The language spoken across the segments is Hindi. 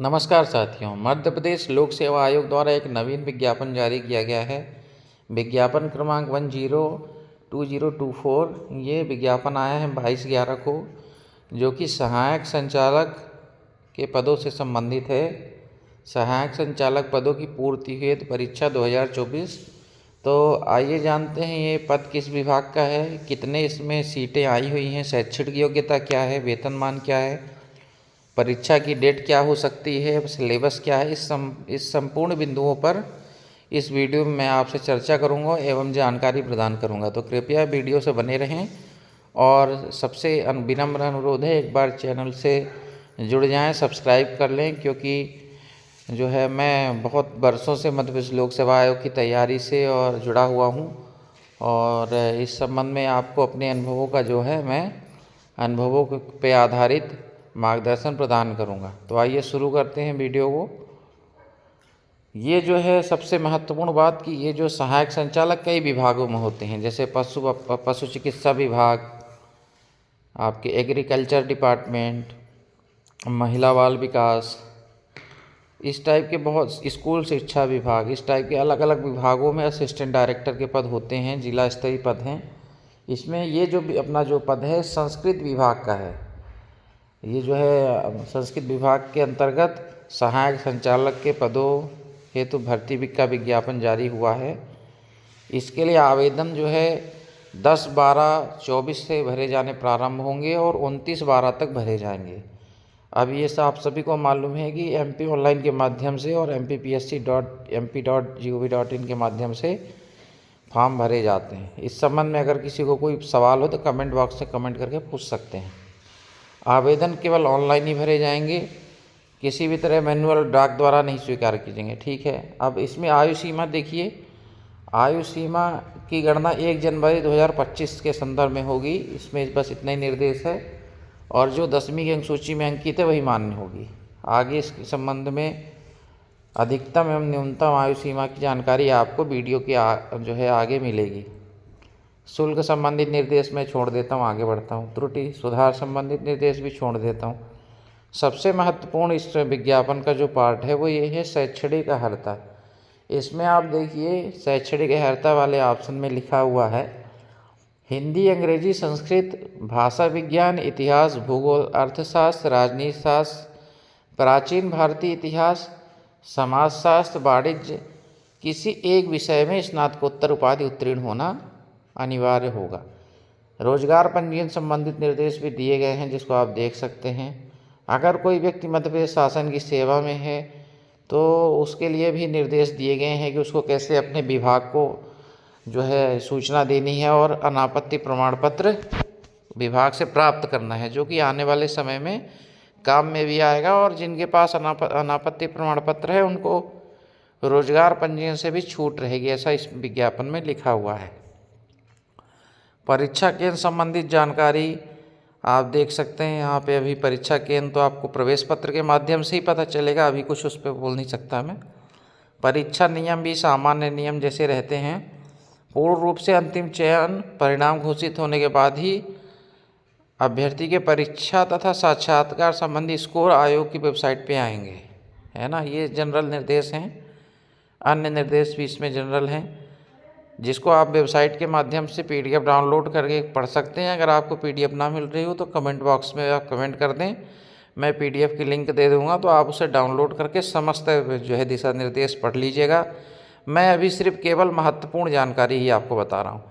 नमस्कार साथियों, मध्य प्रदेश लोक सेवा आयोग द्वारा एक नवीन विज्ञापन जारी किया गया है। विज्ञापन क्रमांक 102024। ये विज्ञापन आया है 22/11 को, जो कि सहायक संचालक के पदों से संबंधित है। सहायक संचालक पदों की पूर्ति हेतु परीक्षा 2024। तो आइए जानते हैं ये पद किस विभाग का है, कितने इसमें सीटें आई हुई हैं, शैक्षणिक योग्यता क्या है, वेतनमान क्या है, परीक्षा की डेट क्या हो सकती है, सिलेबस क्या है। इस संपूर्ण बिंदुओं पर इस वीडियो में मैं आपसे चर्चा करूंगा एवं जानकारी प्रदान करूंगा। तो कृपया वीडियो से बने रहें और सबसे विनम्र अनुरोध है, एक बार चैनल से जुड़ जाएं, सब्सक्राइब कर लें, क्योंकि जो है मैं बहुत वर्षों से मध्य प्रदेश लोक सेवा आयोग की तैयारी से और जुड़ा हुआ हूं, और इस संबंध में आपको अपने अनुभवों का जो है मैं अनुभवों पे आधारित मार्गदर्शन प्रदान करूंगा। तो आइए शुरू करते हैं वीडियो को। ये जो है सबसे महत्वपूर्ण बात कि ये जो सहायक संचालक कई विभागों में होते हैं, जैसे पशु चिकित्सा विभाग, आपके एग्रीकल्चर डिपार्टमेंट, महिला बाल विकास, इस टाइप के बहुत, स्कूल शिक्षा विभाग, इस टाइप के अलग अलग विभागों में असिस्टेंट डायरेक्टर के पद होते हैं, जिला स्तरीय पद हैं। इसमें ये जो अपना जो पद है संस्कृत विभाग का है। ये जो है संस्कृत विभाग के अंतर्गत सहायक संचालक के पदों हेतु भर्ती का विज्ञापन जारी हुआ है। इसके लिए आवेदन जो है 10/12/24 से भरे जाने प्रारंभ होंगे और 29/12 तक भरे जाएंगे। अब ये आप सभी को मालूम है कि MP ऑनलाइन के माध्यम से और mpsc.mp.gov.in के माध्यम से फॉर्म भरे जाते हैं। इस संबंध में अगर किसी को कोई सवाल हो तो कमेंट बॉक्स से कमेंट करके पूछ सकते हैं। आवेदन केवल ऑनलाइन ही भरे जाएंगे, किसी भी तरह मैनुअल डाक द्वारा नहीं स्वीकार किए जाएंगे, ठीक है। अब इसमें आयु सीमा देखिए, आयु सीमा की गणना 1 जनवरी 2025 के संदर्भ में होगी। इसमें बस इतना ही निर्देश है, और जो 10वीं की अंक सूची में अंकित है वही मान्य होगी। आगे इस संबंध में अधिकतम एवं न्यूनतम आयु सीमा की जानकारी आपको वीडियो के जो है आगे मिलेगी। शुल्क संबंधित निर्देश मैं छोड़ देता हूँ, आगे बढ़ता हूँ। त्रुटि सुधार संबंधित निर्देश भी छोड़ देता हूँ। सबसे महत्वपूर्ण इस विज्ञापन का जो पार्ट है वो ये है शैक्षणिक अर्हता। इसमें आप देखिए शैक्षणिक अर्हता वाले ऑप्शन में लिखा हुआ है हिंदी, अंग्रेजी, संस्कृत, भाषा विज्ञान, इतिहास, भूगोल, अर्थशास्त्र, राजनीति शास्त्र, प्राचीन भारतीय इतिहास, समाजशास्त्र, वाणिज्य, किसी एक विषय में स्नातकोत्तर उपाधि उत्तीर्ण होना अनिवार्य होगा। रोजगार पंजीयन संबंधित निर्देश भी दिए गए हैं, जिसको आप देख सकते हैं। अगर कोई व्यक्ति मध्य प्रदेश शासन की सेवा में है तो उसके लिए भी निर्देश दिए गए हैं कि उसको कैसे अपने विभाग को जो है सूचना देनी है और अनापत्ति प्रमाण पत्र विभाग से प्राप्त करना है, जो कि आने वाले समय में काम में भी आएगा। और जिनके पास अनापत्ति प्रमाण पत्र है उनको रोजगार पंजीयन से भी छूट रहेगी, ऐसा इस विज्ञापन में लिखा हुआ है। परीक्षा केंद्र संबंधित जानकारी आप देख सकते हैं यहाँ पे। अभी परीक्षा केंद्र तो आपको प्रवेश पत्र के माध्यम से ही पता चलेगा, अभी कुछ उस पर बोल नहीं सकता मैं। परीक्षा नियम भी सामान्य नियम जैसे रहते हैं। पूर्ण रूप से अंतिम चयन परिणाम घोषित होने के बाद ही अभ्यर्थी के परीक्षा तथा साक्षात्कार संबंधी स्कोर आयोग की वेबसाइट पे आएंगे, है ना। ये जनरल निर्देश हैं, अन्य निर्देश भी इसमें जनरल हैं, जिसको आप वेबसाइट के माध्यम से PDF डाउनलोड करके पढ़ सकते हैं। अगर आपको PDF ना मिल रही हो तो कमेंट बॉक्स में आप कमेंट कर दें, मैं PDF की लिंक दे दूंगा, तो आप उसे डाउनलोड करके समस्त जो है दिशा निर्देश पढ़ लीजिएगा। मैं अभी सिर्फ केवल महत्वपूर्ण जानकारी ही आपको बता रहा हूँ।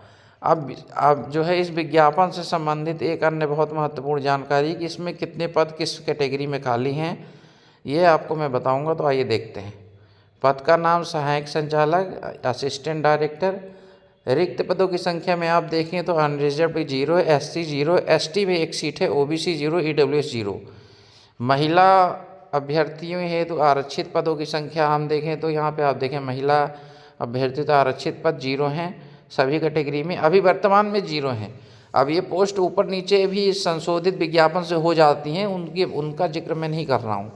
अब जो है इस विज्ञापन से संबंधित एक अन्य बहुत महत्वपूर्ण जानकारी कि इसमें कितने पद किस कैटेगरी में खाली हैं, ये आपको मैं बताऊँगा। तो आइए देखते हैं। पद का नाम सहायक संचालक, असिस्टेंट डायरेक्टर। रिक्त पदों की संख्या में आप देखें तो अनरिजर्व 0, SC 0, ST में 1 सीट है, OBC 0, EWS 0। महिला अभ्यर्थियों हेतु तो आरक्षित पदों की संख्या हम देखें तो यहाँ पे आप देखें महिला अभ्यर्थी तो आरक्षित पद 0 हैं सभी कैटेगरी में, अभी वर्तमान में 0 हैं। अब ये पोस्ट ऊपर नीचे भी संशोधित विज्ञापन से हो जाती हैं, उनका जिक्र मैं नहीं कर रहा हूँ।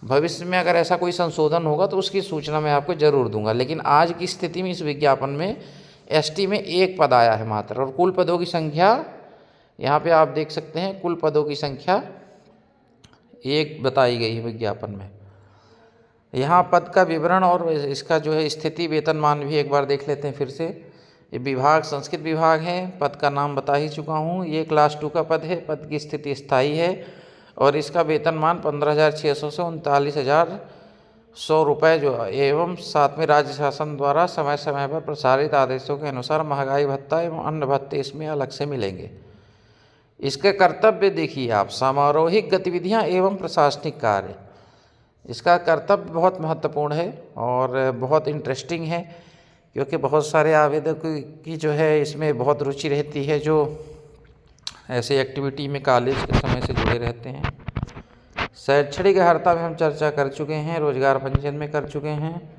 भविष्य में अगर ऐसा कोई संशोधन होगा तो उसकी सूचना मैं आपको जरूर दूंगा, लेकिन आज की स्थिति में इस विज्ञापन में ST में 1 पद आया है मात्र, और कुल पदों की संख्या यहाँ पे आप देख सकते हैं। कुल पदों की संख्या 1 बताई गई है विज्ञापन में। यहाँ पद का विवरण और इसका जो है स्थिति वेतनमान भी एक बार देख लेते हैं फिर से। ये विभाग संस्कृत विभाग है, पद का नाम बता ही चुका हूँ। ये क्लास 2 का पद है, पद की स्थिति स्थायी है और इसका वेतनमान 15,600 से 39,100 रुपये जो एवं साथ में राज्य शासन द्वारा समय समय पर प्रसारित आदेशों के अनुसार महंगाई भत्ता एवं अन्य भत्ते इसमें अलग से मिलेंगे। इसके कर्तव्य देखिए आप, समारोहिक गतिविधियाँ एवं प्रशासनिक कार्य। इसका कर्तव्य बहुत महत्वपूर्ण है और बहुत इंटरेस्टिंग है, क्योंकि बहुत सारे आवेदकों की जो है इसमें बहुत रुचि रहती है, जो ऐसे एक्टिविटी में कॉलेज के समय से जुड़े रहते हैं। शैक्षणिक अर्हता में हम चर्चा कर चुके हैं, रोजगार पंजीयन में कर चुके हैं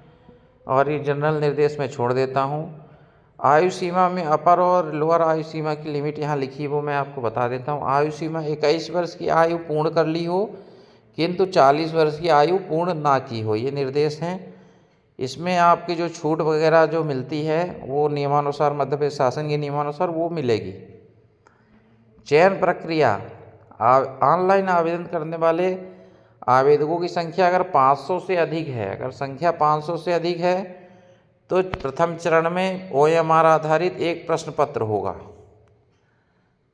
और ये जनरल निर्देश में छोड़ देता हूँ। आयु सीमा में अपर और लोअर आयु सीमा की लिमिट यहाँ लिखी वो मैं आपको बता देता हूँ। आयु सीमा 21 वर्ष की आयु पूर्ण कर ली हो किंतु 40 वर्ष की आयु पूर्ण ना की हो, ये निर्देश हैं। इसमें आपकी जो छूट वगैरह जो मिलती है वो नियमानुसार, मध्य प्रदेश शासन के नियमानुसार वो मिलेगी। चयन प्रक्रिया, ऑनलाइन आवेदन करने वाले आवेदकों की संख्या अगर 500 से अधिक है, अगर संख्या 500 से अधिक है तो प्रथम चरण में OMR आधारित एक प्रश्न पत्र होगा।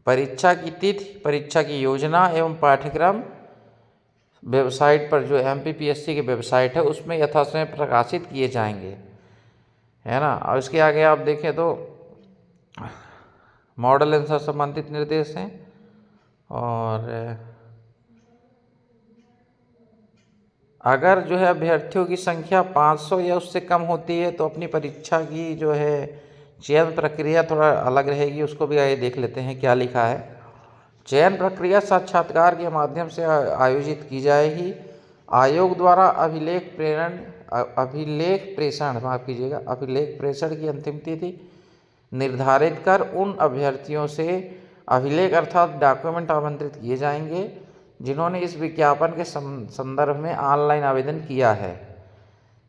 परीक्षा की तिथि, परीक्षा की योजना एवं पाठ्यक्रम वेबसाइट पर, जो MPPSC की वेबसाइट है उसमें यथासमय प्रकाशित किए जाएंगे, है ना। और इसके आगे आप देखें तो मॉडल आंसर संबंधित निर्देश हैं और अगर जो है अभ्यर्थियों की संख्या 500 या उससे कम होती है तो अपनी परीक्षा की जो है चयन प्रक्रिया थोड़ा अलग रहेगी। उसको भी आइए देख लेते हैं क्या लिखा है। चयन प्रक्रिया साक्षात्कार के माध्यम से आयोजित की जाएगी। आयोग द्वारा अभिलेख प्रेषण की अंतिम तिथि निर्धारित कर उन अभ्यर्थियों से अभिलेख अर्थात डॉक्यूमेंट आमंत्रित किए जाएंगे जिन्होंने इस विज्ञापन के संदर्भ में ऑनलाइन आवेदन किया है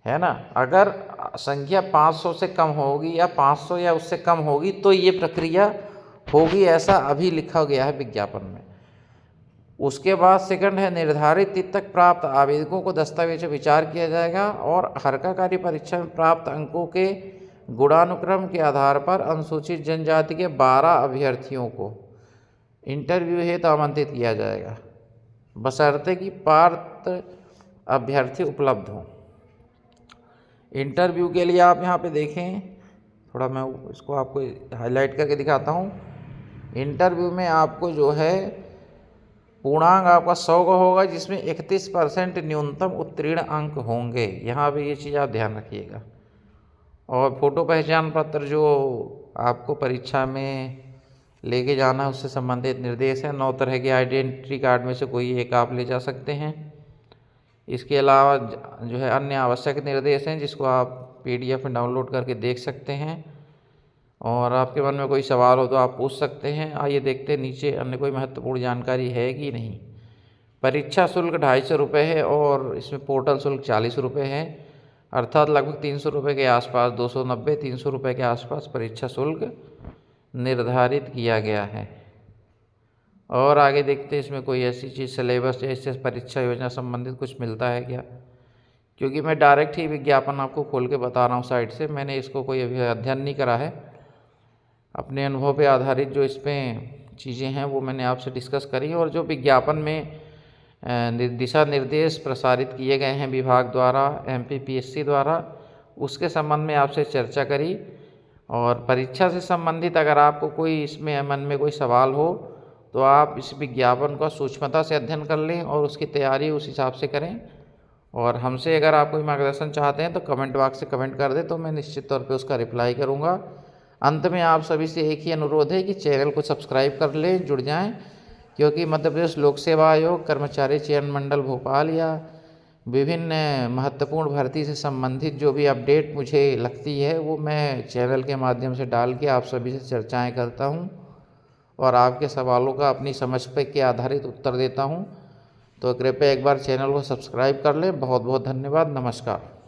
ना। अगर संख्या 500 से कम होगी या 500 या उससे कम होगी तो ये प्रक्रिया होगी, ऐसा अभी लिखा गया है विज्ञापन में। उसके बाद सेकंड है, निर्धारित तिथि तक प्राप्त आवेदकों को दस्तावेज विचार किया जाएगा और हर्काकारी परीक्षा में प्राप्त अंकों के गुणानुक्रम के आधार पर अनुसूचित जनजाति के 12 अभ्यर्थियों को इंटरव्यू हेतु आमंत्रित किया जाएगा, बशर्ते कि पात्र अभ्यर्थी उपलब्ध हों। इंटरव्यू के लिए आप यहाँ पे देखें, थोड़ा मैं इसको आपको हाईलाइट करके दिखाता हूँ। इंटरव्यू में आपको जो है पूर्णांक आपका 100 का होगा, जिसमें 31% न्यूनतम उत्तीर्ण अंक होंगे। यहाँ भी ये चीज़ आप ध्यान रखिएगा। और फ़ोटो पहचान पत्र जो आपको परीक्षा में लेके जाना है उससे संबंधित निर्देश है। 9 तरह के आइडेंटिटी कार्ड में से कोई एक आप ले जा सकते हैं। इसके अलावा जो है अन्य आवश्यक निर्देश हैं जिसको आप PDF में डाउनलोड करके देख सकते हैं और आपके मन में कोई सवाल हो तो आप पूछ सकते हैं। आइए देखते हैं नीचे अन्य कोई महत्वपूर्ण जानकारी है कि नहीं। परीक्षा शुल्क 250 रुपये है और इसमें पोर्टल शुल्क 40 रुपये है, अर्थात लगभग 300 रुपये के आसपास, 290-300 रुपये के आसपास परीक्षा शुल्क निर्धारित किया गया है। और आगे देखते हैं इसमें कोई ऐसी चीज़ सिलेबस जैसे परीक्षा योजना संबंधित कुछ मिलता है क्या, क्योंकि मैं डायरेक्ट ही विज्ञापन आपको खोल के बता रहा हूँ साइट से। मैंने इसको कोई अभी अध्ययन नहीं करा है, अपने अनुभव पे आधारित जो इसमें चीज़ें हैं वो मैंने आपसे डिस्कस करी। और जो विज्ञापन में दिशा निर्देश प्रसारित किए गए हैं विभाग द्वारा, MPPSC द्वारा, उसके संबंध में आपसे चर्चा करी। और परीक्षा से संबंधित अगर आपको कोई इसमें मन में कोई सवाल हो तो आप इस विज्ञापन का सूक्ष्मता से अध्ययन कर लें और उसकी तैयारी उस हिसाब से करें। और हमसे अगर आप कोई मार्गदर्शन चाहते हैं तो कमेंट बॉक्स से कमेंट कर दें, तो मैं निश्चित तौर पे उसका रिप्लाई करूँगा। अंत में आप सभी से एक ही अनुरोध है कि चैनल को सब्सक्राइब कर लें, जुड़ जाएं, क्योंकि मध्य प्रदेश लोक सेवा आयोग कर्मचारी चयन मंडल भोपाल या विभिन्न महत्वपूर्ण भर्ती से संबंधित जो भी अपडेट मुझे लगती है वो मैं चैनल के माध्यम से डाल के आप सभी से चर्चाएं करता हूं और आपके सवालों का अपनी समझ पे के आधारित उत्तर देता हूं। तो कृपया एक बार चैनल को सब्सक्राइब कर लें। बहुत बहुत धन्यवाद। नमस्कार।